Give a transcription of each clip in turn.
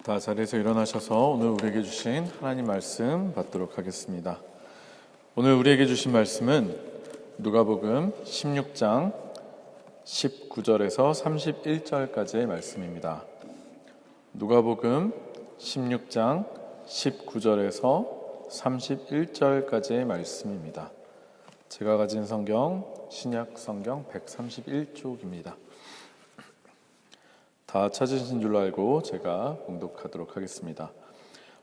다 자리에서 일어나셔서 오늘 우리에게 주신 하나님 말씀 받도록 하겠습니다. 오늘 우리에게 주신 말씀은 누가복음 16장 19절에서 31절까지의 말씀입니다. 누가복음 16장 19절에서 31절까지의 말씀입니다. 제가 가진 성경 신약 성경 131쪽입니다. 다 찾으신 줄로 알고 제가 봉독하도록 하겠습니다.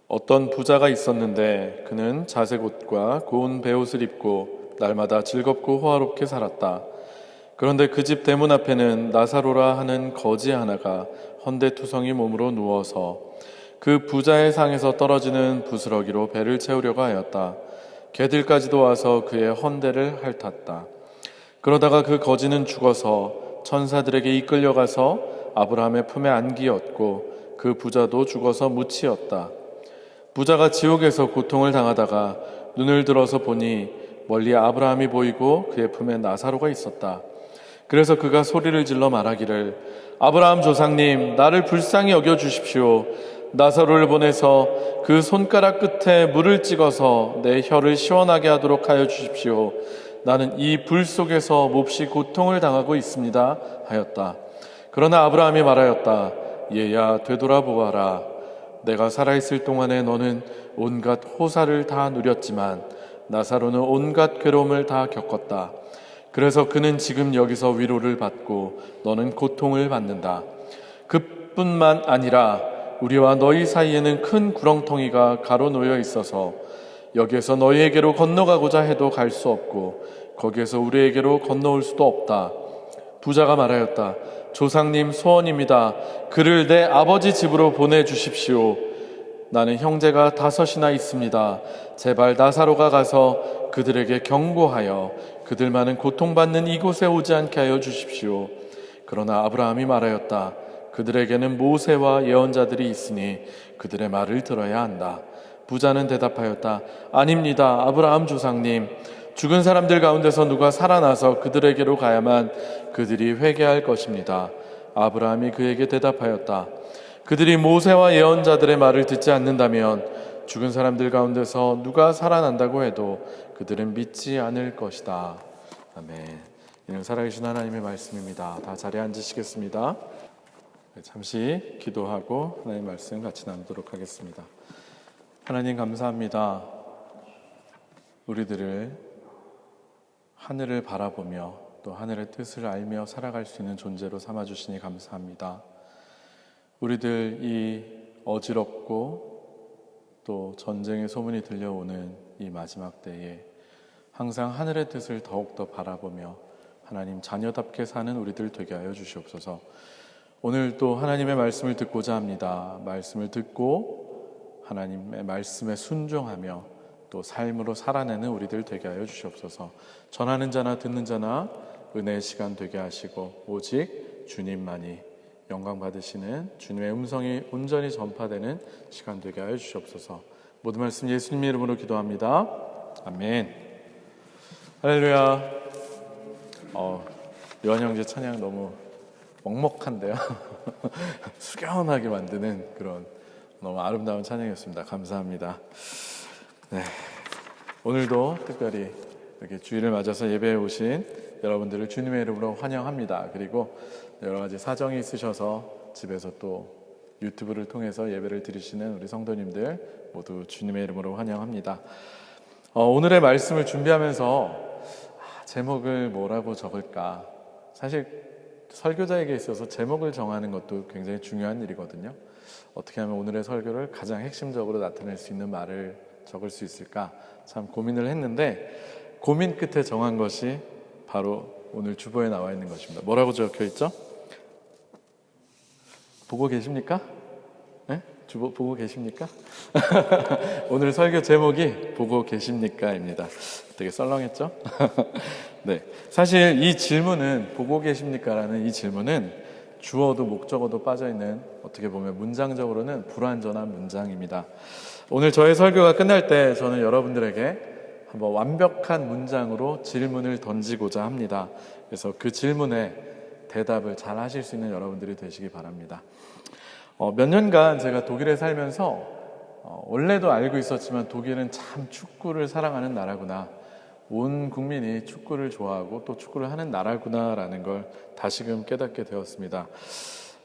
어떤 부자가 있었는데 그는 자색 옷과 고운 베옷을 입고 날마다 즐겁고 호화롭게 살았다. 그런데 그 집 대문 앞에는 나사로라 하는 거지 하나가 헌데투성이 몸으로 누워서 그 부자의 상에서 떨어지는 부스러기로 배를 채우려고 하였다. 개들까지도 와서 그의 헌데를 핥았다. 그러다가 그 거지는 죽어서 천사들에게 이끌려가서 아브라함의 품에 안기었고 그 부자도 죽어서 묻히었다. 부자가 지옥에서 고통을 당하다가 눈을 들어서 보니 멀리 아브라함이 보이고 그의 품에 나사로가 있었다. 그래서 그가 소리를 질러 말하기를 아브라함 조상님, 나를 불쌍히 여겨 주십시오. 나사로를 보내서 그 손가락 끝에 물을 찍어서 내 혀를 시원하게 하도록 하여 주십시오. 나는 이 불 속에서 몹시 고통을 당하고 있습니다 하였다. 그러나 아브라함이 말하였다. 얘야, 되돌아보아라. 내가 살아있을 동안에 너는 온갖 호사를 다 누렸지만 나사로는 온갖 괴로움을 다 겪었다. 그래서 그는 지금 여기서 위로를 받고 너는 고통을 받는다. 그뿐만 아니라 우리와 너희 사이에는 큰 구렁텅이가 가로놓여 있어서 여기에서 너희에게로 건너가고자 해도 갈 수 없고 거기에서 우리에게로 건너올 수도 없다. 부자가 말하였다. 조상님 소원입니다. 그를 내 아버지 집으로 보내주십시오. 나는 형제가 5이나 있습니다. 제발 나사로가 가서 그들에게 경고하여 그들만은 고통받는 이곳에 오지 않게 하여 주십시오. 그러나 아브라함이 말하였다. 그들에게는 모세와 예언자들이 있으니 그들의 말을 들어야 한다. 부자는 대답하였다. 아닙니다. 아브라함 조상님. 죽은 사람들 가운데서 누가 살아나서 그들에게로 가야만 그들이 회개할 것입니다. 아브라함이 그에게 대답하였다. 그들이 모세와 예언자들의 말을 듣지 않는다면 죽은 사람들 가운데서 누가 살아난다고 해도 그들은 믿지 않을 것이다. 아멘. 이는 살아계신 하나님의 말씀입니다. 다 자리에 앉으시겠습니다. 잠시 기도하고 하나님의 말씀 같이 나누도록 하겠습니다. 하나님 감사합니다. 우리들을 하늘을 바라보며 또 하늘의 뜻을 알며 살아갈 수 있는 존재로 삼아주시니 감사합니다. 우리들 이 어지럽고 또 전쟁의 소문이 들려오는 이 마지막 때에 항상 하늘의 뜻을 더욱더 바라보며 하나님 자녀답게 사는 우리들 되게 하여 주시옵소서. 오늘 또 하나님의 말씀을 듣고자 합니다. 말씀을 듣고 하나님의 말씀에 순종하며 또 삶으로 살아내는 우리들 되게 하여 주시옵소서. 전하는 자나 듣는 자나 은혜의 시간 되게 하시고 오직 주님만이 영광 받으시는 주님의 음성이 온전히 전파되는 시간 되게 하여 주시옵소서. 모든 말씀 예수님 이름으로 기도합니다. 아멘. 할렐루야. 요한 형제 찬양 너무 먹먹한데요. 숙연하게 만드는 그런 너무 아름다운 찬양이었습니다. 감사합니다. 네, 오늘도 특별히 이렇게 주일을 맞아서 예배에 오신 여러분들을 주님의 이름으로 환영합니다. 그리고 여러 가지 사정이 있으셔서 집에서 또 유튜브를 통해서 예배를 드리시는 우리 성도님들 모두 주님의 이름으로 환영합니다. 오늘의 말씀을 준비하면서 제목을 뭐라고 적을까? 사실 설교자에게 있어서 제목을 정하는 것도 굉장히 중요한 일이거든요. 어떻게 하면 오늘의 설교를 가장 핵심적으로 나타낼 수 있는 말을 적을 수 있을까 참 고민을 했는데 고민 끝에 정한 것이 바로 오늘 주보에 나와 있는 것입니다. 뭐라고 적혀 있죠? 보고 계십니까? 네? 주보 보고 계십니까? 오늘 설교 제목이 보고 계십니까입니다. 되게 썰렁했죠? 네, 사실 이 질문은 보고 계십니까라는 이 질문은 주어도 목적어도 빠져있는 어떻게 보면 문장적으로는 불완전한 문장입니다. 오늘 저의 설교가 끝날 때 저는 여러분들에게 한번 완벽한 문장으로 질문을 던지고자 합니다. 그래서 그 질문에 대답을 잘 하실 수 있는 여러분들이 되시기 바랍니다. 몇 년간 제가 독일에 살면서 원래도 알고 있었지만 독일은 참 축구를 사랑하는 나라구나, 온 국민이 축구를 좋아하고 또 축구를 하는 나라구나라는 걸 다시금 깨닫게 되었습니다.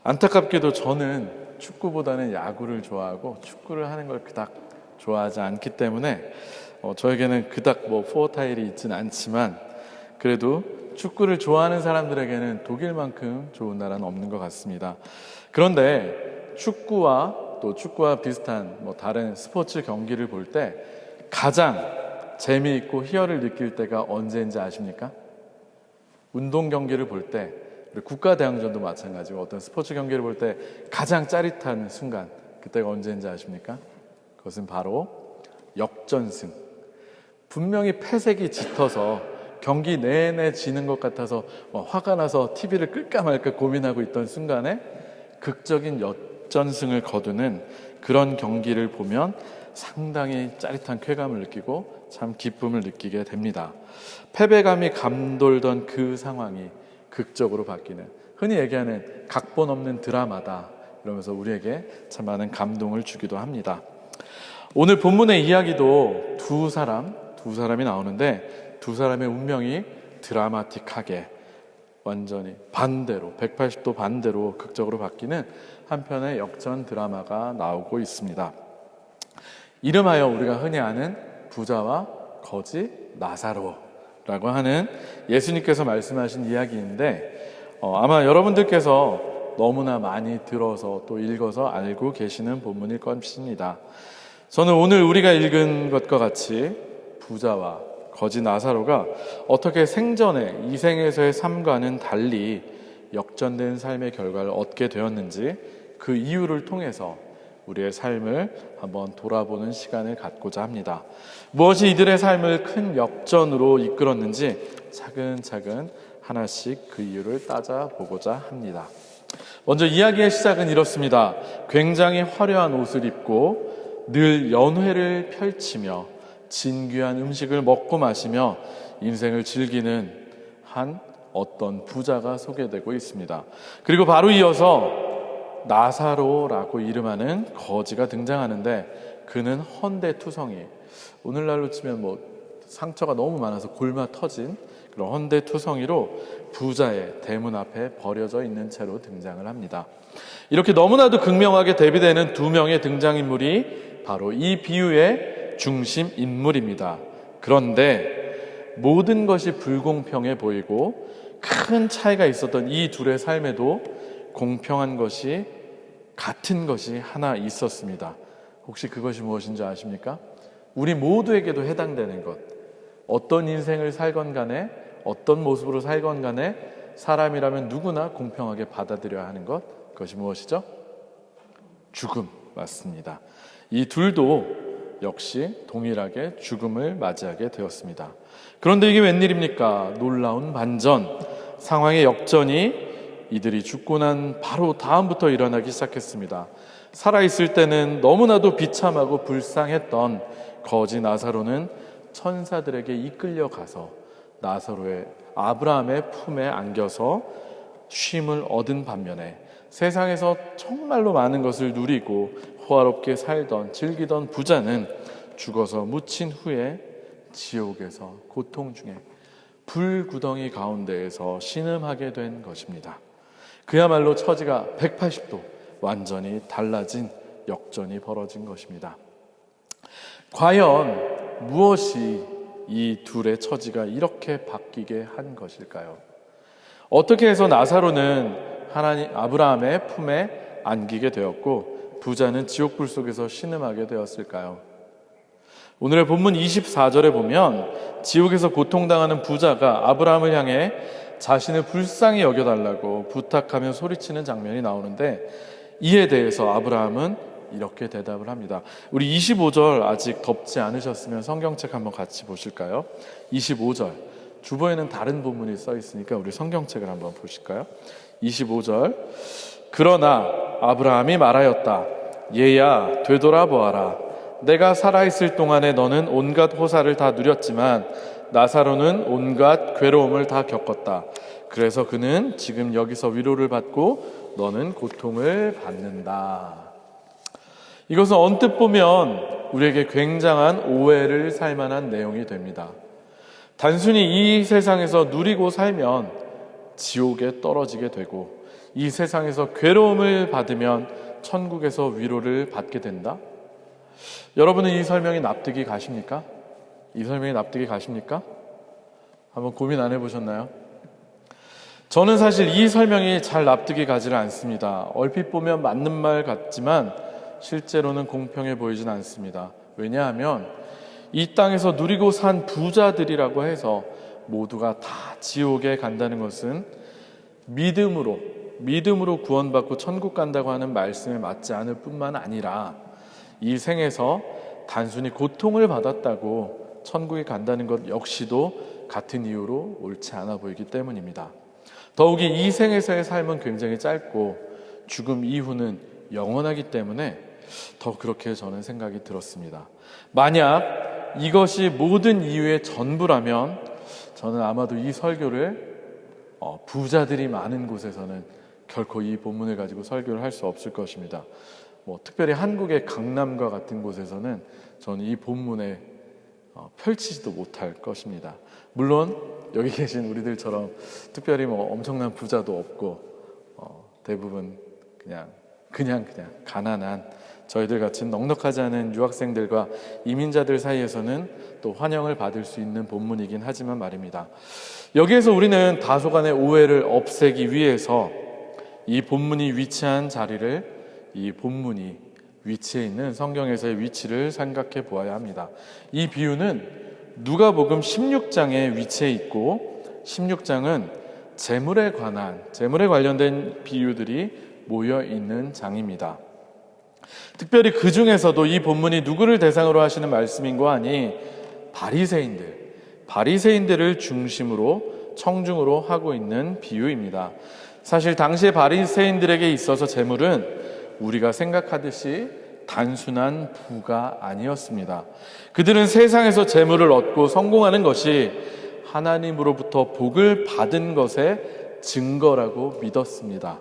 안타깝게도 저는 축구보다는 야구를 좋아하고 축구를 하는 걸 그닥 좋아하지 않기 때문에 저에게는 그닥 포어타일이 있지는 않지만, 그래도 축구를 좋아하는 사람들에게는 독일만큼 좋은 나라는 없는 것 같습니다. 그런데 축구와 또 축구와 비슷한 다른 스포츠 경기를 볼 때 가장 재미있고 희열을 느낄 때가 언제인지 아십니까? 운동 경기를 볼 때, 국가대항전도 마찬가지고 어떤 스포츠 경기를 볼 때 가장 짜릿한 순간, 그때가 언제인지 아십니까? 그것은 바로 역전승. 분명히 패색이 짙어서 경기 내내 지는 것 같아서 화가 나서 TV를 끌까 말까 고민하고 있던 순간에 극적인 역전승을 거두는 그런 경기를 보면 상당히 짜릿한 쾌감을 느끼고 참 기쁨을 느끼게 됩니다. 패배감이 감돌던 그 상황이 극적으로 바뀌는, 흔히 얘기하는 각본 없는 드라마다, 이러면서 우리에게 참 많은 감동을 주기도 합니다. 오늘 본문의 이야기도 두 사람이 나오는데, 두 사람의 운명이 드라마틱하게 완전히 반대로, 180도 반대로 극적으로 바뀌는 한편의 역전 드라마가 나오고 있습니다. 이름하여 우리가 흔히 아는 부자와 거지 나사로라고 하는 예수님께서 말씀하신 이야기인데, 아마 여러분들께서 너무나 많이 들어서 또 읽어서 알고 계시는 본문일 것입니다. 저는 오늘 우리가 읽은 것과 같이 부자와 거지 나사로가 어떻게 생전에 이 생에서의 삶과는 달리 역전된 삶의 결과를 얻게 되었는지, 그 이유를 통해서 우리의 삶을 한번 돌아보는 시간을 갖고자 합니다. 무엇이 이들의 삶을 큰 역전으로 이끌었는지 차근차근 하나씩 그 이유를 따져보고자 합니다. 먼저 이야기의 시작은 이렇습니다. 굉장히 화려한 옷을 입고 늘 연회를 펼치며 진귀한 음식을 먹고 마시며 인생을 즐기는 한 어떤 부자가 소개되고 있습니다. 그리고 바로 이어서 나사로라고 이름하는 거지가 등장하는데, 그는 헌데투성이, 오늘날로 치면 상처가 너무 많아서 골마 터진 그런 헌데투성이로 부자의 대문 앞에 버려져 있는 채로 등장을 합니다. 이렇게 너무나도 극명하게 대비되는 두 명의 등장인물이 바로 이 비유의 중심 인물입니다. 그런데 모든 것이 불공평해 보이고 큰 차이가 있었던 이 둘의 삶에도 공평한 것이, 같은 것이 하나 있었습니다. 혹시 그것이 무엇인지 아십니까? 우리 모두에게도 해당되는 것. 어떤 인생을 살건 간에, 어떤 모습으로 살건 간에 사람이라면 누구나 공평하게 받아들여야 하는 것. 그것이 무엇이죠? 죽음. 맞습니다. 이 둘도 역시 동일하게 죽음을 맞이하게 되었습니다. 그런데 이게 웬일입니까? 놀라운 반전, 상황의 역전이 이들이 죽고 난 바로 다음부터 일어나기 시작했습니다. 살아있을 때는 너무나도 비참하고 불쌍했던 거지 나사로는 천사들에게 이끌려가서 나사로의 아브라함의 품에 안겨서 쉼을 얻은 반면에 세상에서 정말로 많은 것을 누리고 호화롭게 살던, 즐기던 부자는 죽어서 묻힌 후에 지옥에서 고통 중에 불구덩이 가운데에서 신음하게 된 것입니다. 그야말로 처지가 180도 완전히 달라진 역전이 벌어진 것입니다. 과연 무엇이 이 둘의 처지가 이렇게 바뀌게 한 것일까요? 어떻게 해서 나사로는 하나님 아브라함의 품에 안기게 되었고 부자는 지옥불 속에서 신음하게 되었을까요? 오늘의 본문 24절에 보면 지옥에서 고통당하는 부자가 아브라함을 향해 자신을 불쌍히 여겨달라고 부탁하며 소리치는 장면이 나오는데, 이에 대해서 아브라함은 이렇게 대답을 합니다. 우리 25절 아직 덮지 않으셨으면 성경책 한번 같이 보실까요? 25절, 주보에는 다른 본문이 써 있으니까 우리 성경책을 한번 보실까요? 25절, 그러나 아브라함이 말하였다. 얘야, 되돌아보아라. 내가 살아있을 동안에 너는 온갖 호사를 다 누렸지만 나사로는 온갖 괴로움을 다 겪었다. 그래서 그는 지금 여기서 위로를 받고 너는 고통을 받는다. 이것은 언뜻 보면 우리에게 굉장한 오해를 살 만한 내용이 됩니다. 단순히 이 세상에서 누리고 살면 지옥에 떨어지게 되고, 이 세상에서 괴로움을 받으면 천국에서 위로를 받게 된다? 여러분은 이 설명이 납득이 가십니까? 이 설명이 납득이 가십니까? 한번 고민 안 해보셨나요? 저는 사실 이 설명이 잘 납득이 가지를 않습니다. 얼핏 보면 맞는 말 같지만 실제로는 공평해 보이진 않습니다. 왜냐하면 이 땅에서 누리고 산 부자들이라고 해서 모두가 다 지옥에 간다는 것은 믿음으로 구원받고 천국 간다고 하는 말씀에 맞지 않을 뿐만 아니라 이 생에서 단순히 고통을 받았다고 천국에 간다는 것 역시도 같은 이유로 옳지 않아 보이기 때문입니다. 더욱이 이 생에서의 삶은 굉장히 짧고 죽음 이후는 영원하기 때문에 더 그렇게 저는 생각이 들었습니다. 만약 이것이 모든 이유의 전부라면 저는 아마도 이 설교를 부자들이 많은 곳에서는 결코 이 본문을 가지고 설교를 할 수 없을 것입니다. 특별히 한국의 강남과 같은 곳에서는 저는 이 본문에 펼치지도 못할 것입니다. 물론 여기 계신 우리들처럼 특별히 엄청난 부자도 없고 대부분 그냥 가난한 저희들 같은 넉넉하지 않은 유학생들과 이민자들 사이에서는 또 환영을 받을 수 있는 본문이긴 하지만 말입니다. 여기에서 우리는 다소간의 오해를 없애기 위해서 이 본문이 위치한 자리를, 이 본문이 위치해 있는 성경에서의 위치를 생각해 보아야 합니다. 이 비유는 누가복음 16장에 위치해 있고, 16장은 재물에 관련된 비유들이 모여 있는 장입니다. 특별히 그 중에서도 이 본문이 누구를 대상으로 하시는 말씀인고 하니 바리새인들을 중심으로 청중으로 하고 있는 비유입니다. 사실 당시의 바리새인들에게 있어서 재물은 우리가 생각하듯이 단순한 부가 아니었습니다. 그들은 세상에서 재물을 얻고 성공하는 것이 하나님으로부터 복을 받은 것의 증거라고 믿었습니다.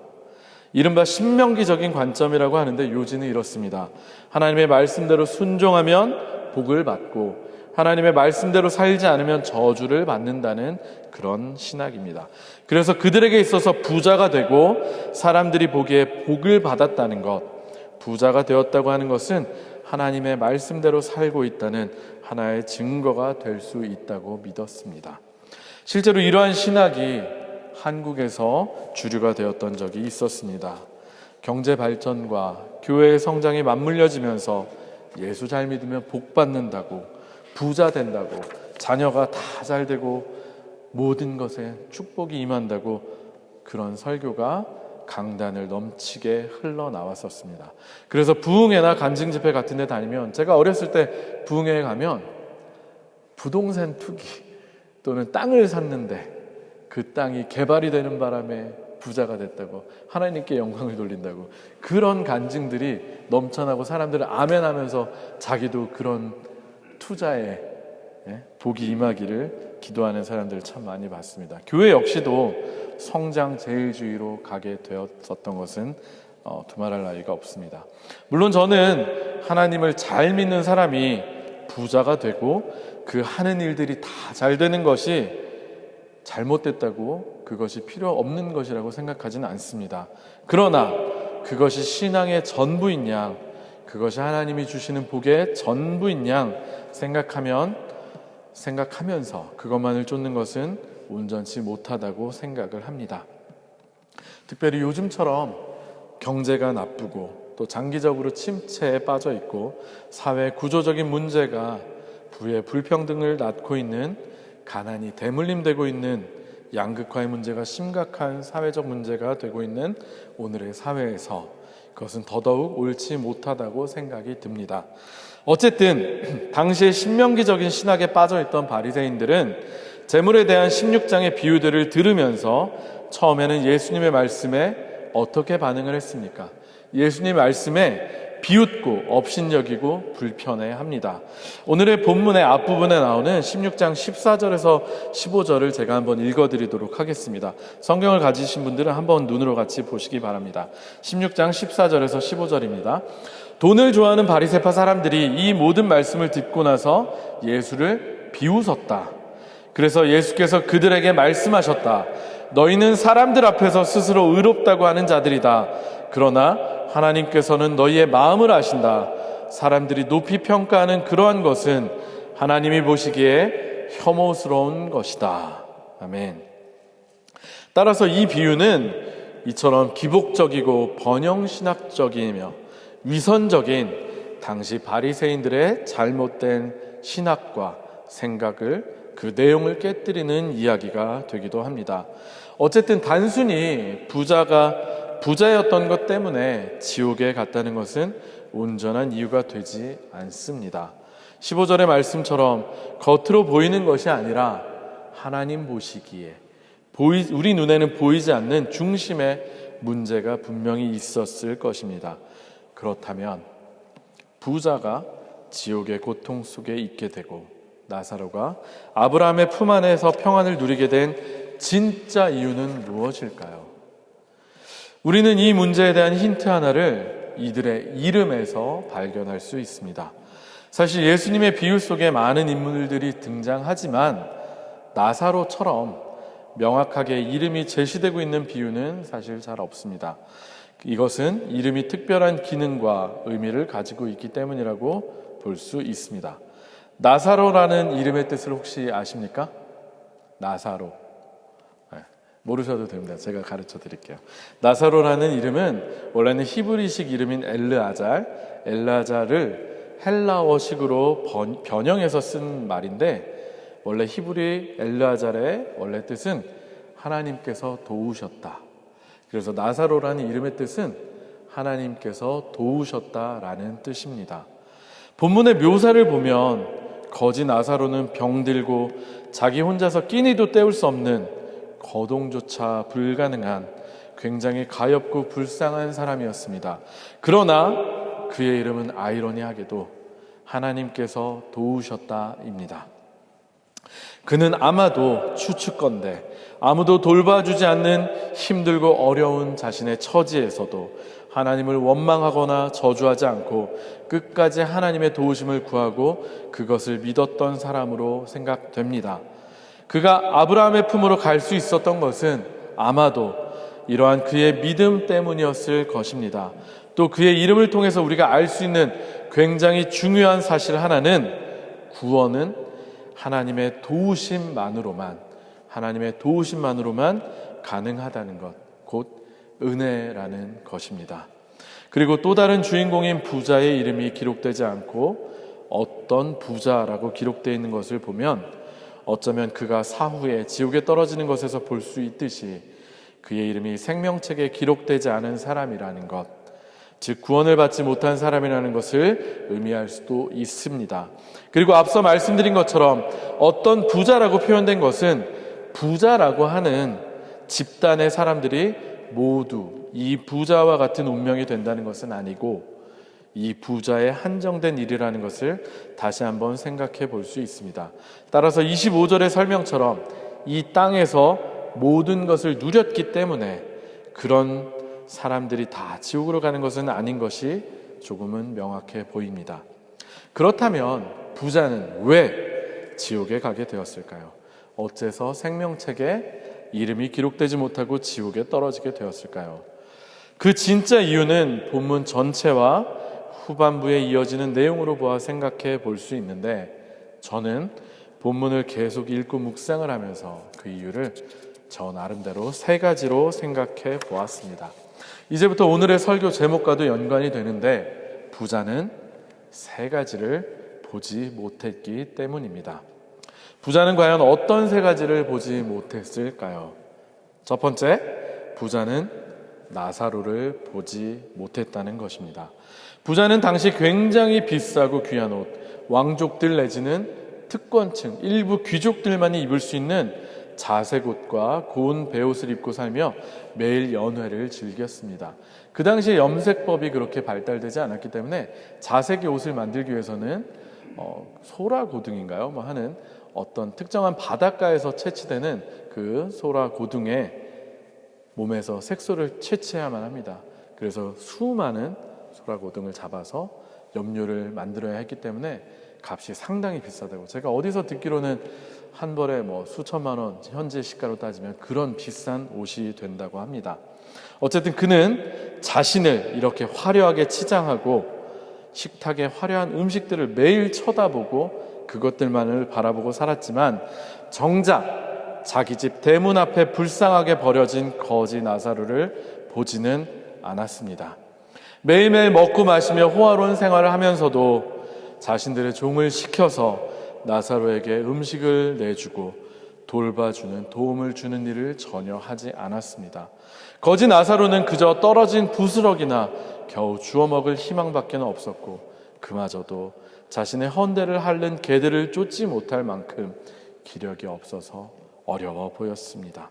이른바 신명기적인 관점이라고 하는데 요지는 이렇습니다. 하나님의 말씀대로 순종하면 복을 받고 하나님의 말씀대로 살지 않으면 저주를 받는다는 그런 신학입니다. 그래서 그들에게 있어서 부자가 되고 사람들이 보기에 복을 받았다는 것, 부자가 되었다고 하는 것은 하나님의 말씀대로 살고 있다는 하나의 증거가 될 수 있다고 믿었습니다. 실제로 이러한 신학이 한국에서 주류가 되었던 적이 있었습니다. 경제 발전과 교회의 성장이 맞물려지면서 예수 잘 믿으면 복 받는다고, 부자 된다고, 자녀가 다 잘 되고 모든 것에 축복이 임한다고 그런 설교가 강단을 넘치게 흘러나왔었습니다. 그래서 부흥회나 간증 집회 같은 데 다니면, 제가 어렸을 때 부흥회에 가면 부동산 투기 또는 땅을 샀는데 그 땅이 개발이 되는 바람에 부자가 됐다고, 하나님께 영광을 돌린다고, 그런 간증들이 넘쳐나고 사람들은 아멘하면서 자기도 그런 투자에 복이 임하기를 기도하는 사람들을 참 많이 봤습니다. 교회 역시도 성장 제일주의로 가게 되었었던 것은 두말할 나위가 없습니다. 물론 저는 하나님을 잘 믿는 사람이 부자가 되고 그 하는 일들이 다 잘 되는 것이 잘못됐다고, 그것이 필요 없는 것이라고 생각하지는 않습니다. 그러나 그것이 신앙의 전부인 양, 그것이 하나님이 주시는 복의 전부인 양 생각하면서 그것만을 쫓는 것은 온전치 못하다고 생각을 합니다. 특별히 요즘처럼 경제가 나쁘고 또 장기적으로 침체에 빠져 있고 사회 구조적인 문제가 부의 불평등을 낳고 있는, 가난이 대물림되고 있는, 양극화의 문제가 심각한 사회적 문제가 되고 있는 오늘의 사회에서 그것은 더더욱 옳지 못하다고 생각이 듭니다. 어쨌든 당시의 신명기적인 신학에 빠져있던 바리새인들은 재물에 대한 16장의 비유들을 들으면서 처음에는 예수님의 말씀에 어떻게 반응을 했습니까? 예수님의 말씀에 비웃고 업신여기고 불편해합니다. 오늘의 본문의 앞부분에 나오는 16장 14절에서 15절을 제가 한번 읽어드리도록 하겠습니다. 성경을 가지신 분들은 한번 눈으로 같이 보시기 바랍니다. 16장 14절에서 15절입니다. 돈을 좋아하는 바리새파 사람들이 이 모든 말씀을 듣고 나서 예수를 비웃었다. 그래서 예수께서 그들에게 말씀하셨다. 너희는 사람들 앞에서 스스로 의롭다고 하는 자들이다. 그러나 하나님께서는 너희의 마음을 아신다. 사람들이 높이 평가하는 그러한 것은 하나님이 보시기에 혐오스러운 것이다. 아멘. 따라서 이 비유는 이처럼 기복적이고 번영신학적이며 위선적인 당시 바리새인들의 잘못된 신학과 생각을, 그 내용을 깨뜨리는 이야기가 되기도 합니다. 어쨌든 단순히 부자였던 것 때문에 지옥에 갔다는 것은 온전한 이유가 되지 않습니다. 15절의 말씀처럼 겉으로 보이는 것이 아니라 하나님 보시기에 우리 눈에는 보이지 않는 중심의 문제가 분명히 있었을 것입니다. 그렇다면 부자가 지옥의 고통 속에 있게 되고 나사로가 아브라함의 품 안에서 평안을 누리게 된 진짜 이유는 무엇일까요? 우리는 이 문제에 대한 힌트 하나를 이들의 이름에서 발견할 수 있습니다. 사실 예수님의 비유 속에 많은 인물들이 등장하지만 나사로처럼 명확하게 이름이 제시되고 있는 비유는 사실 잘 없습니다. 이것은 이름이 특별한 기능과 의미를 가지고 있기 때문이라고 볼 수 있습니다. 나사로라는 이름의 뜻을 혹시 아십니까? 나사로. 모르셔도 됩니다. 제가 가르쳐 드릴게요. 나사로라는 이름은 원래는 히브리식 이름인 엘르아잘을 헬라어식으로 변형해서 쓴 말인데, 원래 히브리 엘르아잘의 원래 뜻은 하나님께서 도우셨다. 그래서 나사로라는 이름의 뜻은 하나님께서 도우셨다라는 뜻입니다. 본문의 묘사를 보면 거지 나사로는 병들고 자기 혼자서 끼니도 때울 수 없는, 거동조차 불가능한 굉장히 가엾고 불쌍한 사람이었습니다. 그러나 그의 이름은 아이러니하게도 하나님께서 도우셨다입니다. 그는 아마도 추측건대 아무도 돌봐주지 않는 힘들고 어려운 자신의 처지에서도 하나님을 원망하거나 저주하지 않고 끝까지 하나님의 도우심을 구하고 그것을 믿었던 사람으로 생각됩니다. 그가 아브라함의 품으로 갈 수 있었던 것은 아마도 이러한 그의 믿음 때문이었을 것입니다. 또 그의 이름을 통해서 우리가 알 수 있는 굉장히 중요한 사실 하나는, 구원은 하나님의 도우심만으로만 가능하다는 것, 곧 은혜라는 것입니다. 그리고 또 다른 주인공인 부자의 이름이 기록되지 않고 어떤 부자라고 기록되어 있는 것을 보면 어쩌면 그가 사후에 지옥에 떨어지는 것에서 볼 수 있듯이 그의 이름이 생명책에 기록되지 않은 사람이라는 것, 즉 구원을 받지 못한 사람이라는 것을 의미할 수도 있습니다. 그리고 앞서 말씀드린 것처럼 어떤 부자라고 표현된 것은 부자라고 하는 집단의 사람들이 모두 이 부자와 같은 운명이 된다는 것은 아니고, 이 부자의 한정된 일이라는 것을 다시 한번 생각해 볼 수 있습니다. 따라서 25절의 설명처럼 이 땅에서 모든 것을 누렸기 때문에 그런 사람들이 다 지옥으로 가는 것은 아닌 것이 조금은 명확해 보입니다. 그렇다면 부자는 왜 지옥에 가게 되었을까요? 어째서 생명책에 이름이 기록되지 못하고 지옥에 떨어지게 되었을까요? 그 진짜 이유는 본문 전체와 후반부에 이어지는 내용으로 보아 생각해 볼 수 있는데, 저는 본문을 계속 읽고 묵상을 하면서 그 이유를 저 나름대로 3가지로 생각해 보았습니다. 이제부터 오늘의 설교 제목과도 연관이 되는데, 부자는 3가지를 보지 못했기 때문입니다. 부자는 과연 어떤 3가지를 보지 못했을까요? 첫 번째, 부자는 나사로를 보지 못했다는 것입니다. 부자는 당시 굉장히 비싸고 귀한 옷, 왕족들 내지는 특권층, 일부 귀족들만이 입을 수 있는 자색 옷과 고운 베옷을 입고 살며 매일 연회를 즐겼습니다. 그 당시에 염색법이 그렇게 발달되지 않았기 때문에 자색의 옷을 만들기 위해서는 소라 고등인가요? 하는 어떤 특정한 바닷가에서 채취되는 그 소라 고등에 몸에서 색소를 채취해야만 합니다. 그래서 수많은 소라 고등을 잡아서 염료를 만들어야 했기 때문에 값이 상당히 비싸다고, 제가 어디서 듣기로는 한 벌에 수천만 원, 현재 시가로 따지면 그런 비싼 옷이 된다고 합니다. 어쨌든 그는 자신을 이렇게 화려하게 치장하고 식탁에 화려한 음식들을 매일 쳐다보고 그것들만을 바라보고 살았지만, 정작 자기 집 대문 앞에 불쌍하게 버려진 거지 나사로를 보지는 않았습니다. 매일매일 먹고 마시며 호화로운 생활을 하면서도 자신들의 종을 시켜서 나사로에게 음식을 내주고 돌봐주는, 도움을 주는 일을 전혀 하지 않았습니다. 거지 나사로는 그저 떨어진 부스러기나 겨우 주워 먹을 희망밖에 없었고, 그마저도 자신의 헌대를 핥는 개들을 쫓지 못할 만큼 기력이 없어서 어려워 보였습니다.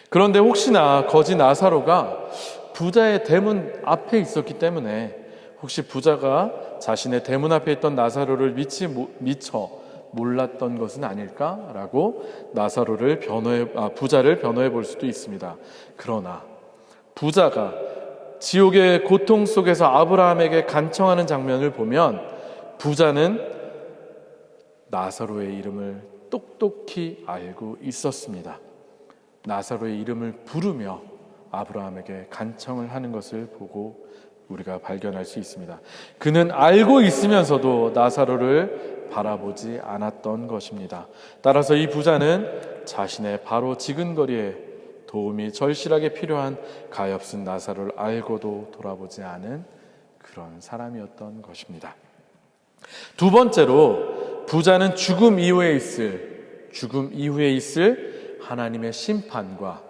그런데 혹시나 거지 나사로가 부자의 대문 앞에 있었기 때문에 혹시 부자가 자신의 대문 앞에 있던 나사로를 미처 몰랐던 것은 아닐까라고 부자를 변호해 볼 수도 있습니다. 그러나 부자가 지옥의 고통 속에서 아브라함에게 간청하는 장면을 보면 부자는 나사로의 이름을 똑똑히 알고 있었습니다. 나사로의 이름을 부르며 아브라함에게 간청을 하는 것을 보고 우리가 발견할 수 있습니다. 그는 알고 있으면서도 나사로를 바라보지 않았던 것입니다. 따라서 이 부자는 자신의 바로 지근거리에 도움이 절실하게 필요한 가엾은 나사로를 알고도 돌아보지 않은 그런 사람이었던 것입니다. 두 번째로, 부자는 죽음 이후에 있을 하나님의 심판과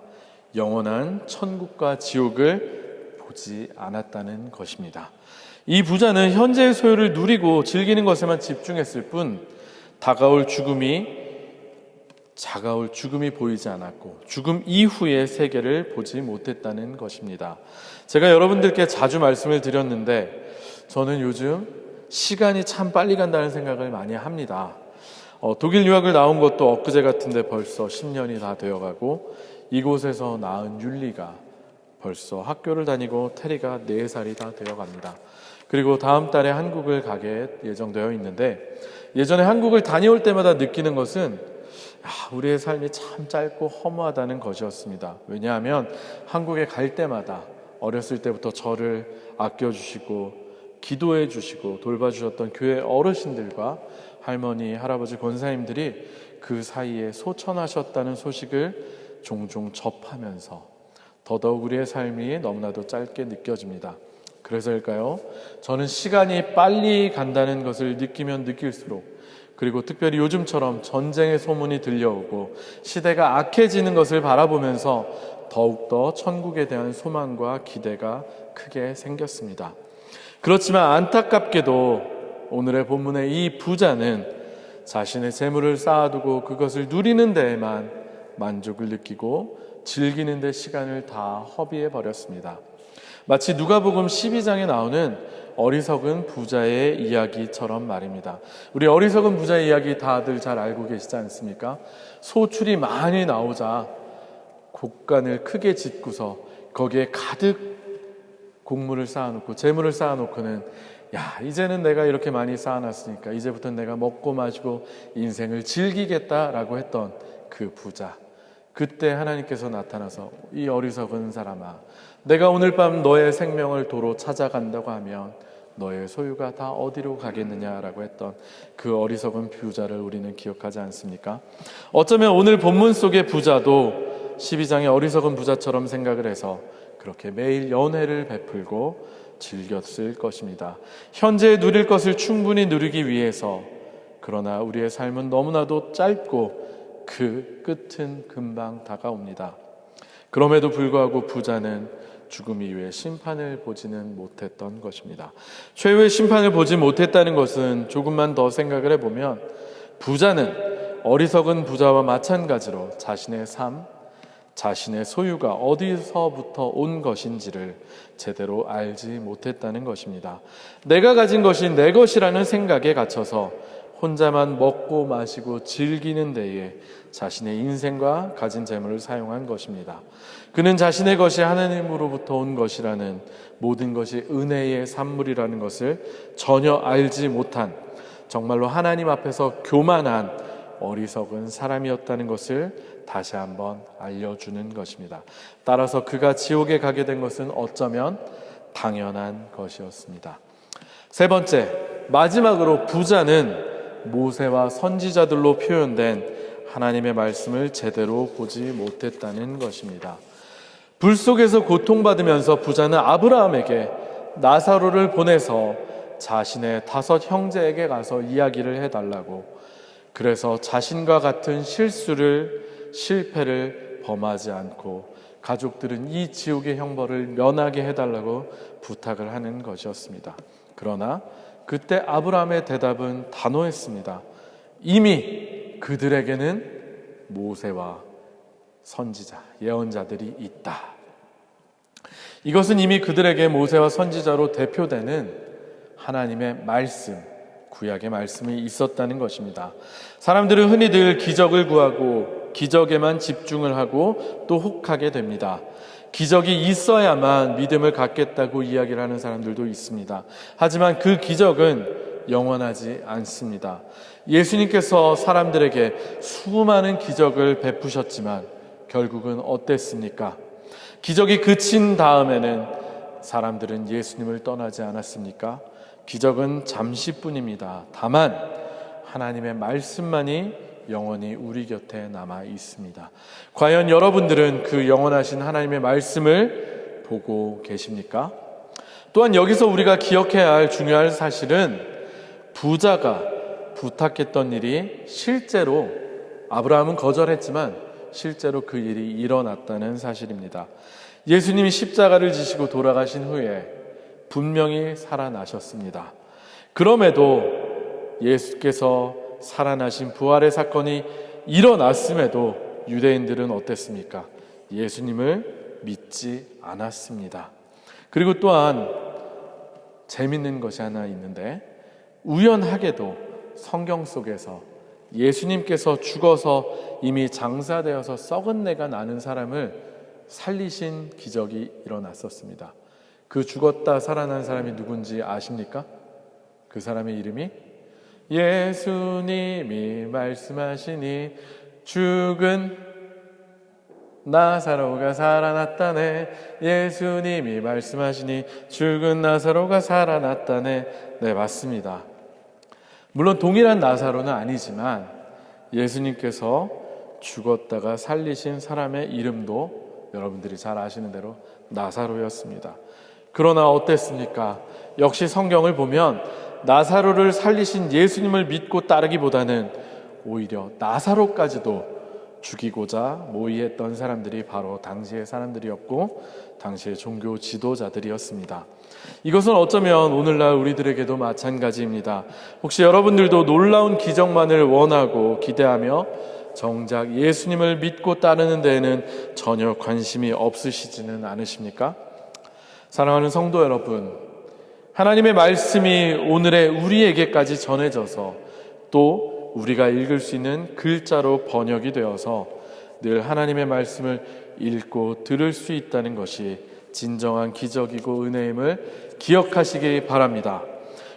영원한 천국과 지옥을 보지 않았다는 것입니다. 이 부자는 현재의 소유를 누리고 즐기는 것에만 집중했을 뿐 다가올 죽음이 보이지 않았고 죽음 이후의 세계를 보지 못했다는 것입니다. 제가 여러분들께 자주 말씀을 드렸는데 저는 요즘 시간이 참 빨리 간다는 생각을 많이 합니다. 독일 유학을 나온 것도 엊그제 같은데 벌써 10년이 다 되어가고, 이곳에서 낳은 율리가 벌써 학교를 다니고 테리가 4살이 다 되어갑니다. 그리고 다음 달에 한국을 가게 예정되어 있는데, 예전에 한국을 다녀올 때마다 느끼는 것은 우리의 삶이 참 짧고 허무하다는 것이었습니다. 왜냐하면 한국에 갈 때마다 어렸을 때부터 저를 아껴주시고 기도해 주시고 돌봐주셨던 교회 어르신들과 할머니, 할아버지, 권사님들이 그 사이에 소천하셨다는 소식을 종종 접하면서 더더욱 우리의 삶이 너무나도 짧게 느껴집니다. 그래서일까요? 저는 시간이 빨리 간다는 것을 느끼면 느낄수록, 그리고 특별히 요즘처럼 전쟁의 소문이 들려오고 시대가 악해지는 것을 바라보면서 더욱더 천국에 대한 소망과 기대가 크게 생겼습니다. 그렇지만 안타깝게도 오늘의 본문의 이 부자는 자신의 재물을 쌓아두고 그것을 누리는 데에만 만족을 느끼고 즐기는 데 시간을 다 허비해 버렸습니다. 마치 누가복음 12장에 나오는 어리석은 부자의 이야기처럼 말입니다. 우리 어리석은 부자의 이야기 다들 잘 알고 계시지 않습니까? 소출이 많이 나오자 곡간을 크게 짓고서 거기에 가득 곡물을 쌓아놓고 재물을 쌓아놓고는 이제는 내가 이렇게 많이 쌓아놨으니까 이제부터는 내가 먹고 마시고 인생을 즐기겠다라고 했던 그 부자, 그때 하나님께서 나타나서 이 어리석은 사람아, 내가 오늘 밤 너의 생명을 도로 찾아간다고 하면 너의 소유가 다 어디로 가겠느냐라고 했던 그 어리석은 부자를 우리는 기억하지 않습니까? 어쩌면 오늘 본문 속의 부자도 12장의 어리석은 부자처럼 생각을 해서 그렇게 매일 연회를 베풀고 즐겼을 것입니다. 현재 누릴 것을 충분히 누리기 위해서. 그러나 우리의 삶은 너무나도 짧고 그 끝은 금방 다가옵니다. 그럼에도 불구하고 부자는 죽음 이후에 심판을 보지는 못했던 것입니다. 최후의 심판을 보지 못했다는 것은 조금만 더 생각을 해보면 부자는 어리석은 부자와 마찬가지로 자신의 삶, 자신의 소유가 어디서부터 온 것인지를 제대로 알지 못했다는 것입니다. 내가 가진 것이 내 것이라는 생각에 갇혀서 혼자만 먹고 마시고 즐기는 데에 자신의 인생과 가진 재물을 사용한 것입니다. 그는 자신의 것이 하나님으로부터 온 것이라는, 모든 것이 은혜의 산물이라는 것을 전혀 알지 못한, 정말로 하나님 앞에서 교만한 어리석은 사람이었다는 것을 다시 한번 알려주는 것입니다. 따라서 그가 지옥에 가게 된 것은 어쩌면 당연한 것이었습니다. 세 번째, 마지막으로 부자는 모세와 선지자들로 표현된 하나님의 말씀을 제대로 보지 못했다는 것입니다. 불 속에서 고통받으면서 부자는 아브라함에게 나사로를 보내서 자신의 5 형제에게 가서 이야기를 해달라고, 그래서 자신과 같은 실패를 범하지 않고 가족들은 이 지옥의 형벌을 면하게 해달라고 부탁을 하는 것이었습니다. 그러나 그때 아브라함의 대답은 단호했습니다. 이미 그들에게는 모세와 선지자, 예언자들이 있다. 이것은 이미 그들에게 모세와 선지자로 대표되는 하나님의 말씀, 구약의 말씀이 있었다는 것입니다. 사람들은 흔히들 기적을 구하고 기적에만 집중을 하고 또 혹하게 됩니다. 기적이 있어야만 믿음을 갖겠다고 이야기를 하는 사람들도 있습니다. 하지만 그 기적은 영원하지 않습니다. 예수님께서 사람들에게 수많은 기적을 베푸셨지만 결국은 어땠습니까? 기적이 그친 다음에는 사람들은 예수님을 떠나지 않았습니까? 기적은 잠시뿐입니다. 다만 하나님의 말씀만이 영원히 우리 곁에 남아 있습니다. 과연 여러분들은 그 영원하신 하나님의 말씀을 보고 계십니까? 또한 여기서 우리가 기억해야 할 중요한 사실은 부자가 부탁했던 일이 실제로, 아브라함은 거절했지만 실제로 그 일이 일어났다는 사실입니다. 예수님이 십자가를 지시고 돌아가신 후에 분명히 살아나셨습니다. 그럼에도 예수께서 살아나신 부활의 사건이 일어났음에도 유대인들은 어땠습니까? 예수님을 믿지 않았습니다. 그리고 또한 재밌는 것이 하나 있는데, 우연하게도 성경 속에서 예수님께서 죽어서 이미 장사되어서 썩은 내가 나는 사람을 살리신 기적이 일어났었습니다. 그 죽었다 살아난 사람이 누군지 아십니까? 그 사람의 이름이 예수님이 말씀하시니 죽은 나사로가 살아났다네. 예수님이 말씀하시니 죽은 나사로가 살아났다네. 네, 맞습니다. 물론 동일한 나사로는 아니지만 예수님께서 죽었다가 살리신 사람의 이름도 여러분들이 잘 아시는 대로 나사로였습니다. 그러나 어땠습니까? 역시 성경을 보면 나사로를 살리신 예수님을 믿고 따르기보다는 오히려 나사로까지도 죽이고자 모의했던 사람들이 바로 당시의 사람들이었고 당시의 종교 지도자들이었습니다. 이것은 어쩌면 오늘날 우리들에게도 마찬가지입니다. 혹시 여러분들도 놀라운 기적만을 원하고 기대하며 정작 예수님을 믿고 따르는 데에는 전혀 관심이 없으시지는 않으십니까? 사랑하는 성도 여러분, 하나님의 말씀이 오늘의 우리에게까지 전해져서 또 우리가 읽을 수 있는 글자로 번역이 되어서 늘 하나님의 말씀을 읽고 들을 수 있다는 것이 진정한 기적이고 은혜임을 기억하시기 바랍니다.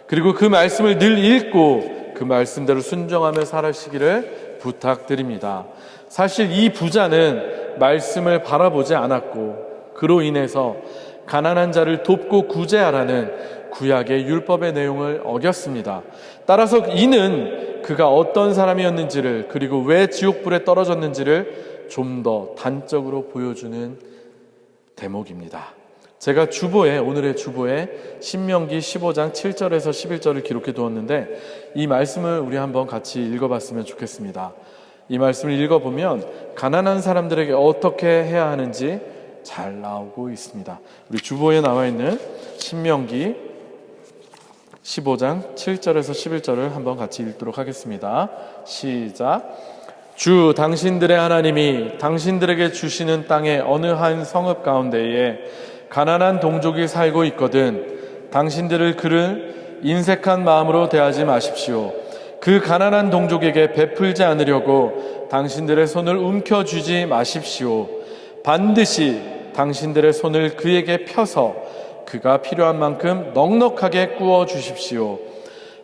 그리고 그 말씀을 늘 읽고 그 말씀대로 순종하며 살아시기를 부탁드립니다. 사실 이 부자는 말씀을 바라보지 않았고 그로 인해서 가난한 자를 돕고 구제하라는 구약의 율법의 내용을 어겼습니다. 따라서 이는 그가 어떤 사람이었는지를, 그리고 왜 지옥불에 떨어졌는지를 좀 더 단적으로 보여주는 대목입니다. 제가 오늘의 주보에 신명기 15장 7절에서 11절을 기록해 두었는데 이 말씀을 우리 한번 같이 읽어봤으면 좋겠습니다. 이 말씀을 읽어보면 가난한 사람들에게 어떻게 해야 하는지 잘 나오고 있습니다. 우리 주보에 나와 있는 신명기 15장 7절에서 11절을 한번 같이 읽도록 하겠습니다. 시작. 주 당신들의 하나님이 당신들에게 주시는 땅의 어느 한 성읍 가운데에 가난한 동족이 살고 있거든 당신들을 그를 인색한 마음으로 대하지 마십시오. 그 가난한 동족에게 베풀지 않으려고 당신들의 손을 움켜쥐지 마십시오. 반드시 당신들의 손을 그에게 펴서 그가 필요한 만큼 넉넉하게 구워 주십시오.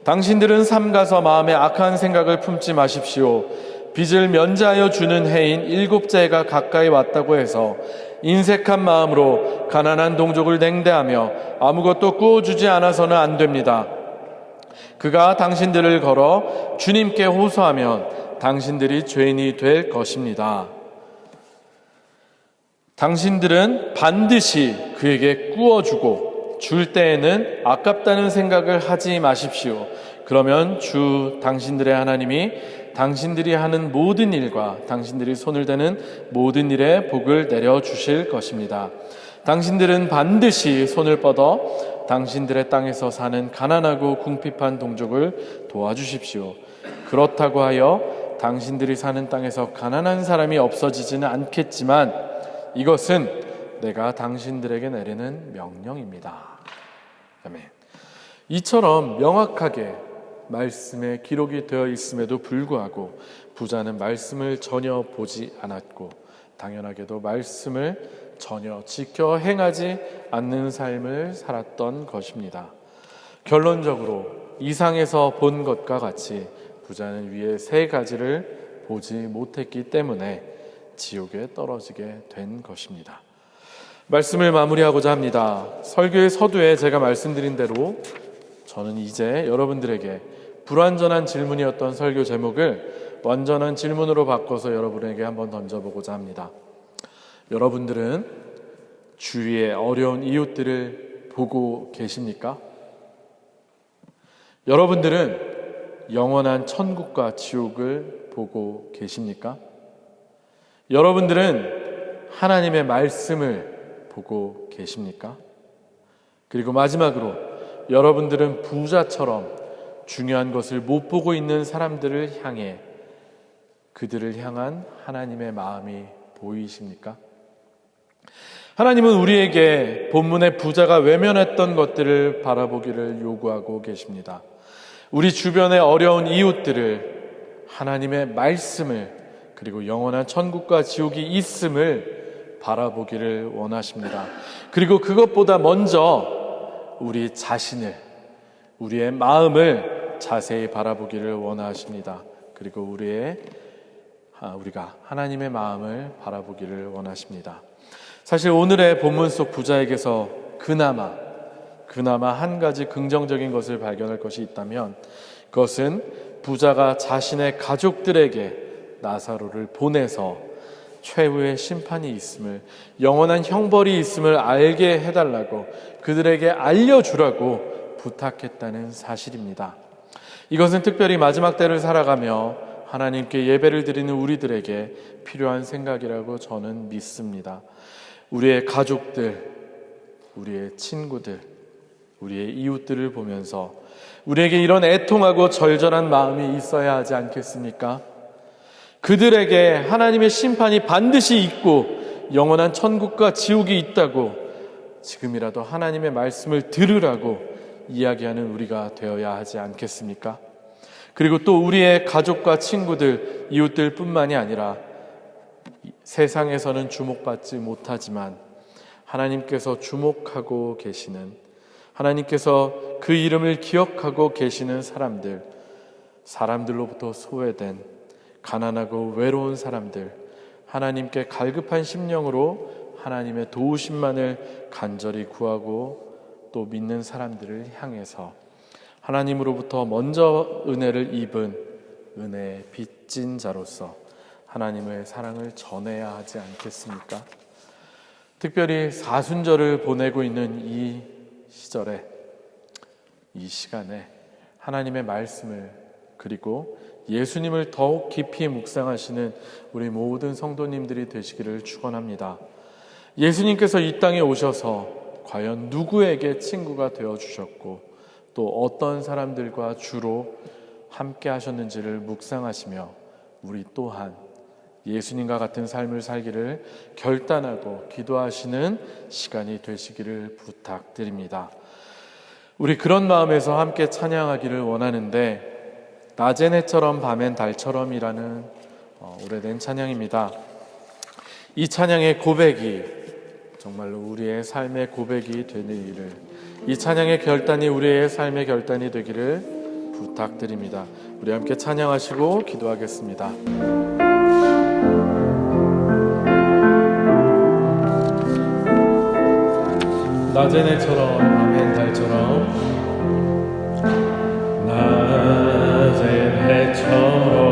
당신들은 삼가서 마음에 악한 생각을 품지 마십시오. 빚을 면제하여 주는 해인 7째 해가 가까이 왔다고 해서 인색한 마음으로 가난한 동족을 냉대하며 아무것도 구워주지 않아서는 안 됩니다. 그가 당신들을 걸어 주님께 호소하면 당신들이 죄인이 될 것입니다. 당신들은 반드시 그에게 구워주고 줄 때에는 아깝다는 생각을 하지 마십시오. 그러면 주 당신들의 하나님이 당신들이 하는 모든 일과 당신들이 손을 대는 모든 일에 복을 내려주실 것입니다. 당신들은 반드시 손을 뻗어 당신들의 땅에서 사는 가난하고 궁핍한 동족을 도와주십시오. 그렇다고 하여 당신들이 사는 땅에서 가난한 사람이 없어지지는 않겠지만 이것은 내가 당신들에게 내리는 명령입니다. 아멘. 이처럼 명확하게 말씀에 기록이 되어 있음에도 불구하고 부자는 말씀을 전혀 보지 않았고 당연하게도 말씀을 전혀 지켜 행하지 않는 삶을 살았던 것입니다. 결론적으로 이상에서 본 것과 같이 부자는 위에 3가지를 보지 못했기 때문에 지옥에 떨어지게 된 것입니다. 말씀을 마무리하고자 합니다. 설교의 서두에 제가 말씀드린 대로 저는 이제 여러분들에게 불완전한 질문이었던 설교 제목을 완전한 질문으로 바꿔서 여러분에게 한번 던져보고자 합니다. 여러분들은 주위의 어려운 이웃들을 보고 계십니까? 여러분들은 영원한 천국과 지옥을 보고 계십니까? 여러분들은 하나님의 말씀을 보고 계십니까? 그리고 마지막으로 여러분들은 부자처럼 중요한 것을 못 보고 있는 사람들을 향해 그들을 향한 하나님의 마음이 보이십니까? 하나님은 우리에게 본문의 부자가 외면했던 것들을 바라보기를 요구하고 계십니다. 우리 주변의 어려운 이웃들을 하나님의 말씀을 그리고 영원한 천국과 지옥이 있음을 바라보기를 원하십니다. 그리고 그것보다 먼저 우리 자신을, 우리의 마음을 자세히 바라보기를 원하십니다. 그리고 우리가 하나님의 마음을 바라보기를 원하십니다. 사실 오늘의 본문 속 부자에게서 그나마 한 가지 긍정적인 것을 발견할 것이 있다면 그것은 부자가 자신의 가족들에게 나사로를 보내서 최후의 심판이 있음을, 영원한 형벌이 있음을 알게 해달라고 그들에게 알려주라고 부탁했다는 사실입니다. 이것은 특별히 마지막 때를 살아가며 하나님께 예배를 드리는 우리들에게 필요한 생각이라고 저는 믿습니다. 우리의 가족들, 우리의 친구들, 우리의 이웃들을 보면서 우리에게 이런 애통하고 절절한 마음이 있어야 하지 않겠습니까? 그들에게 하나님의 심판이 반드시 있고 영원한 천국과 지옥이 있다고 지금이라도 하나님의 말씀을 들으라고 이야기하는 우리가 되어야 하지 않겠습니까? 그리고 또 우리의 가족과 친구들, 이웃들 뿐만이 아니라 세상에서는 주목받지 못하지만 하나님께서 주목하고 계시는, 하나님께서 그 이름을 기억하고 계시는 사람들로부터 소외된 가난하고 외로운 사람들, 하나님께 갈급한 심령으로 하나님의 도우심만을 간절히 구하고 또 믿는 사람들을 향해서 하나님으로부터 먼저 은혜를 입은 은혜의 빚진 자로서 하나님의 사랑을 전해야 하지 않겠습니까? 특별히 사순절을 보내고 있는 이 시절에, 이 시간에 하나님의 말씀을 그리고 예수님을 더욱 깊이 묵상하시는 우리 모든 성도님들이 되시기를 축원합니다. 예수님께서 이 땅에 오셔서 과연 누구에게 친구가 되어주셨고 또 어떤 사람들과 주로 함께 하셨는지를 묵상하시며 우리 또한 예수님과 같은 삶을 살기를 결단하고 기도하시는 시간이 되시기를 부탁드립니다. 우리 그런 마음에서 함께 찬양하기를 원하는데, 낮엔 해처럼 밤엔 달처럼이라는 오래된 찬양입니다. 이 찬양의 고백이 정말로 우리의 삶의 고백이 되기를, 이 찬양의 결단이 우리의 삶의 결단이 되기를 부탁드립니다. 우리 함께 찬양하시고 기도하겠습니다. 낮엔 해처럼 밤엔 달처럼, 낮엔 해처럼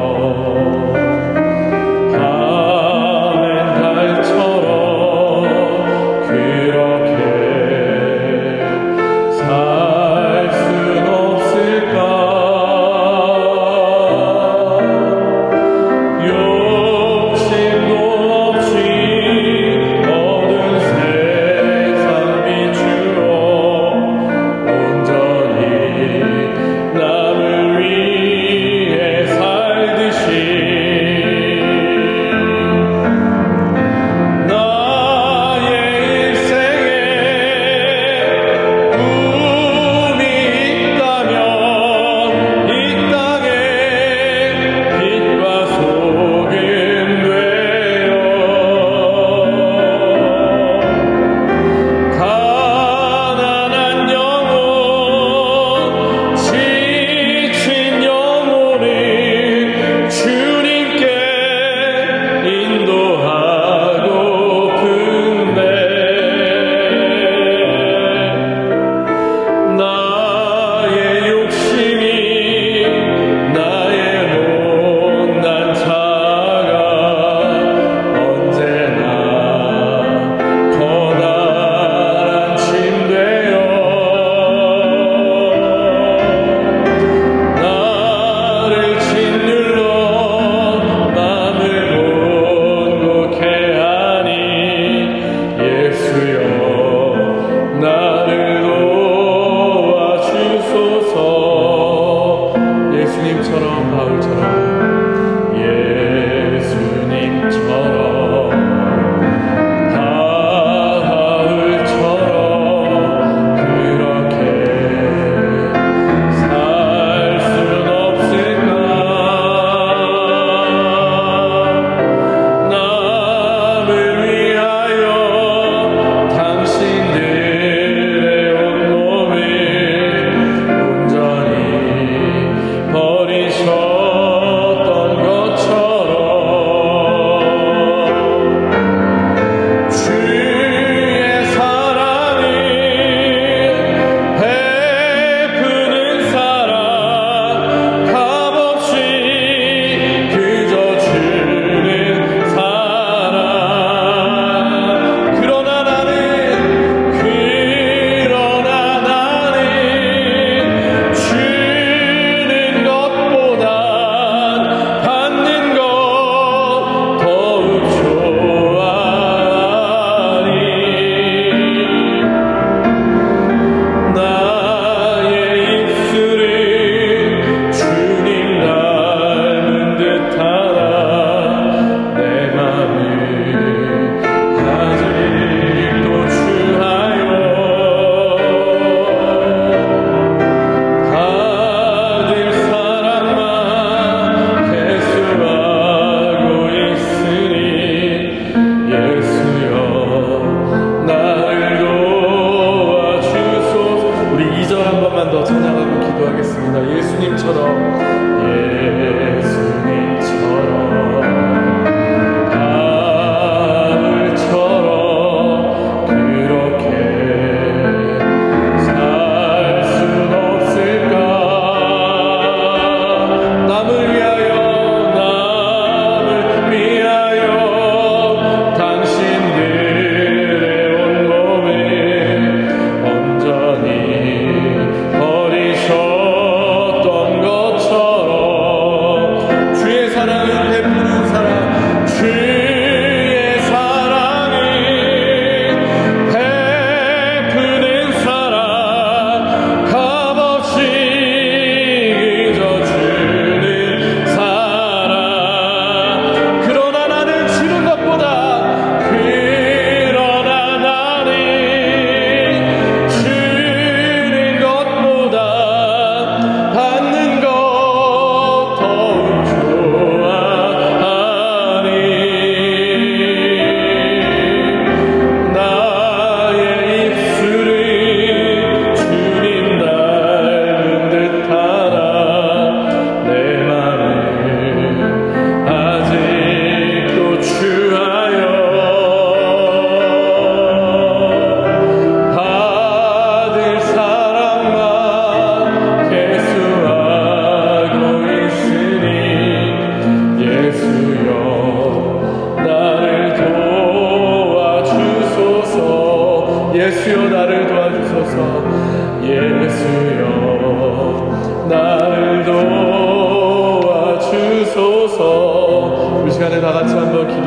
버리셨던 것처럼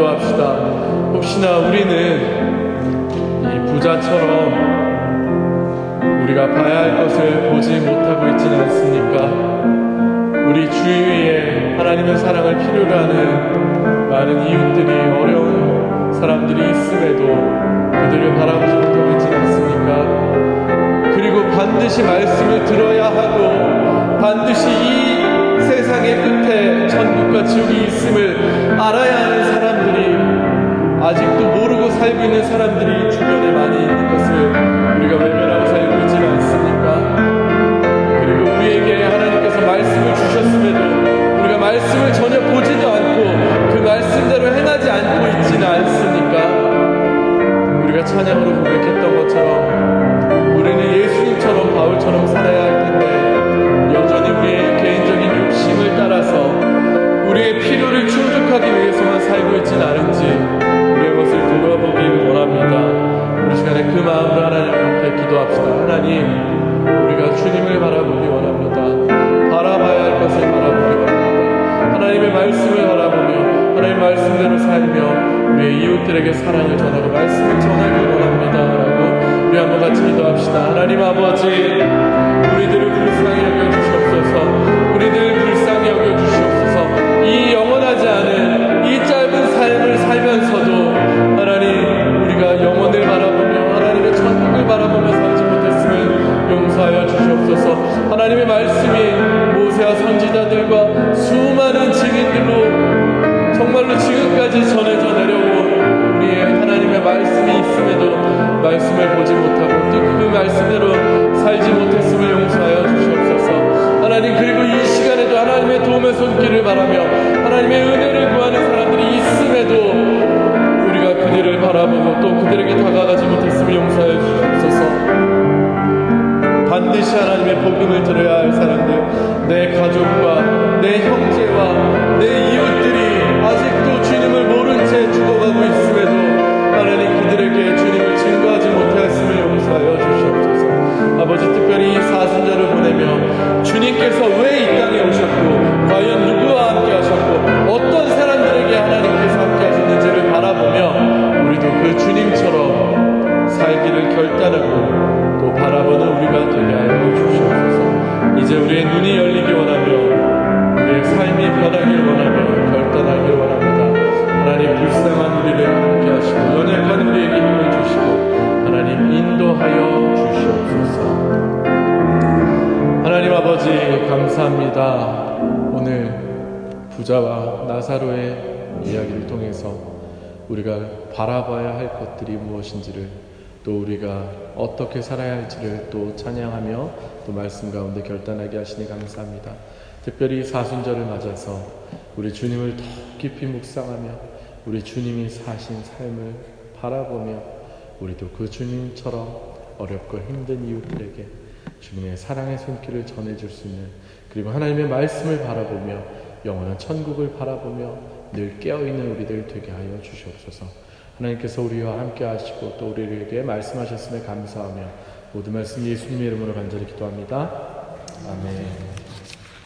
기도합시다. 혹시나 우리는 이 부자처럼 우리가 봐야 할 것을 보지 못하고 있지는 않습니까? 우리 주위에 하나님의 사랑을 필요로 하는 많은 이웃들이, 어려운 사람들이 있음에도 그들을 바라보지 못하고 있지는 않습니까? 그리고 반드시 말씀을 들어야 하고 반드시 이 세상의 끝에 천국과 지옥이 있음을 알아야 하는 사람들이, 아직도 모르고 살고 있는 사람들이 주변에 많이 있는 것을 우리가 외면하고 살고 있지는 않습니까? 그리고 우리에게 하나님께서 말씀을 주셨음에도 우리가 말씀을 전혀 보지도 않고 그 말씀대로 행하지 않고 있지는 않습니까? 우리가 찬양으로 고백했던 것처럼 우리는 예수님처럼 바울처럼 살아야 할 텐데 여전히 우리의 개인적인 욕심을 따라서 우리의 필요를 충족하기 위해서만 살고 있지는 않은지 우리의 것을 돌아보길 원합니다. 우리 시간에 그 마음으로 하나님 앞에 기도합시다. 하나님, 우리가 주님을 바라보기 원합니다. 바라봐야 할 것을 바라보기 원합니다. 하나님의 말씀을 바라보며 하나님의 말씀대로 살며 우리의 이웃들에게 사랑을 전하고 말씀을 전하길 원합니다 라고 우리 한번 같이 기도합시다. 하나님 아버지, 우리들을 불쌍히 여겨주시옵소서. 우리들을 불쌍히 여겨주시옵소서. 이 영원하지 않은 이 짧은 삶을 살면서도 하나님, 우리가 영혼을 바라보며 하나님의 천국을 바라보며 살지 못했음을 용서하여 주시옵소서. 하나님의 말씀이 모세와 선지자들과 수많은 증인들로 정말로 지금까지 전해져 내려온 우리의 하나님의 말씀이 있음에도 말씀을 보지 못하고 또 그 말씀대로 살지 못했음을 용서하여 주시옵소서. 하나님, 그리고 이 시간에도 하나님의 도움의 손길을 바라며 하나님의 은혜를 구하는 사람들이 있음에도 우리가 그들을 바라보고 또 그들에게 다가가지 못했음을 용서하여 주시옵소서. 반드시 하나님의 복음을 들어야 할 사람들, 내 가족과 내 형제와 내 이웃들이 아직도 주님을 모른 채 죽어가고 있음에도 하나님, 그들에게 주님을 증거하지 못하였음을 용서하여 주시옵소서. 아버지, 특별히 이 사순절을 보내며 주님께서 왜 이 땅에 오셨고 과연 누구와 함께 하셨고 어떤 사람들에게 하나님께서 함께 하셨는지를 바라보며 우리도 그 주님처럼 살기를 결단하고 또 바라보는 우리가 되게 하여 주시옵소서. 이제 우리의 눈이 열리기 원하며 우리의 삶이 변하길 원하며 결단하길 원합니다. 하나님, 불쌍한 우리를 함께 하시고 연약한 우리에게 힘을 주시고 하나님 인도하여 주시옵소서. 하나님 아버지, 감사합니다. 오늘 부자와 나사로의 이야기를 통해서 우리가 바라봐야 할 것들이 무엇인지를, 또 우리가 어떻게 살아야 할지를 또 찬양하며 또 말씀 가운데 결단하게 하시니 감사합니다. 특별히 사순절을 맞아서 우리 주님을 더 깊이 묵상하며 우리 주님이 사신 삶을 바라보며 우리도 그 주님처럼 어렵고 힘든 이웃들에게 주님의 사랑의 손길을 전해줄 수 있는, 그리고 하나님의 말씀을 바라보며 영원한 천국을 바라보며 늘 깨어있는 우리들 되게 하여 주시옵소서. 하나님께서 우리와 함께 하시고 또 우리에게 말씀하셨음에 감사하며 모든 말씀 예수님의 이름으로 간절히 기도합니다. 아멘.